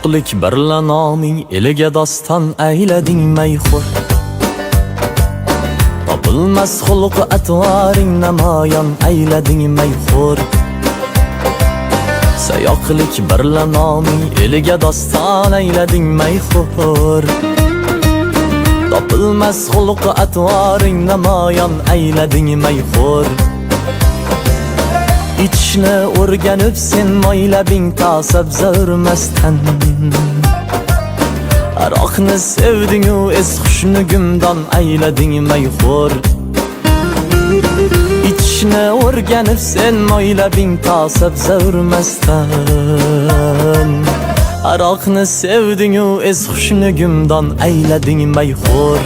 Sayoqlik birla noming eliga doston aylading mayxo'r. Topilmas xulq atvoring namoyon aylading mayxo'r. Sayoqlik birla noming eliga doston aylading mayxo'r. Topilmas xulq atvoring namoyon aylading mayxo'r. İçine o'rganib sen moylabing tasab zo'rmasdan. Aroqni sevding-u es xushnugimdan aylading mayxo'r. İçine o'rganib sen moylabing tasab zo'rmasdan. Aroqni sevding-u es xushnugimdan aylading mayxo'r.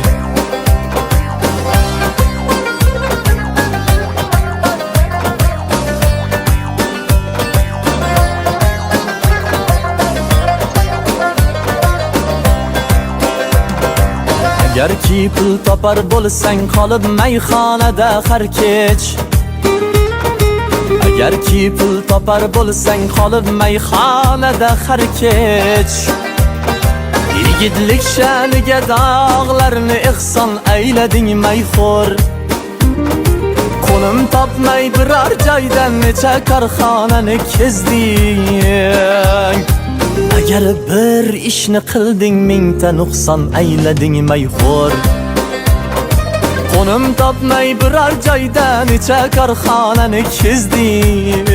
Agarki pul topar bo'lsang qolib mayxonada har kech. Agarki pul topar bo'lsang qolib mayxonada har kech. Yigitlik sha'niga dog'larni ihson aylading mayxo'r. Qo'lim topmay biror joydan necha korxonani kezding. Agar bir ishni qilding mingta nuqson aylading mayxo'r. Qo'lim topmay biror joydan necha korxonani kezding.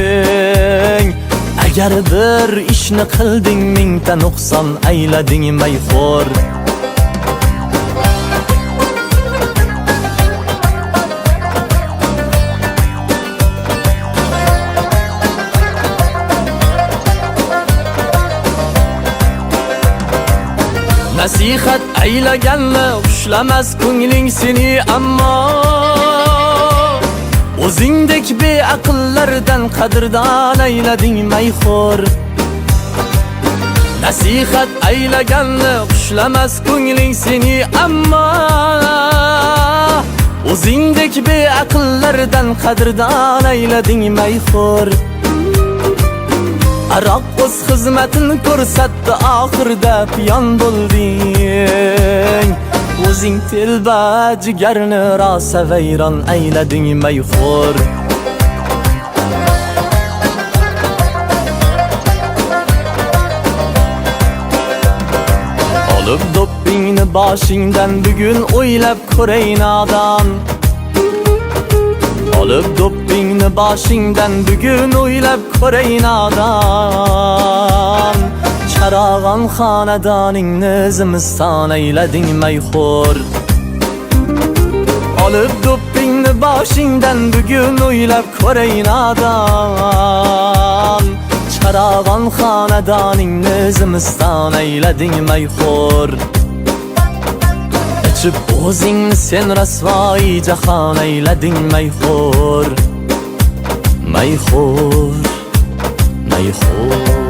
Agar bir ishni qilding mingta nuqson aylading mayxo'r. Nasihat aylaganni ushlamas ko'ngling seni, ammo o'zingdek beaqllardan qadrdon aylading mayxo'r. Nasihat aylaganni ushlamas ko'ngling seni, ammo o'zingdek beaqllardan qadrdon aylading mayxo'r. Aroq o'z xizmatini ko'rsatdi, oxirida piyon bo'lding. O'zing telba jigarni rosa vayron aylading mayxo'r. Olib doppingni boshingdan bugun o'ylab ko'ray nodon. Olib doppingni boshingdan bugun o'ylab ko'ray nodon. Charog'on xonadoningni zimiston aylading mayxo'r. Olib doppingni boshingdan bugun o'ylab ko'ray nodon. Charog'on xonadoningni zimiston aylading mayxo'r. Ichib o'zingni sen rasvoy jahon aylading mayxo'r. Mayxo'r, mayxo'r.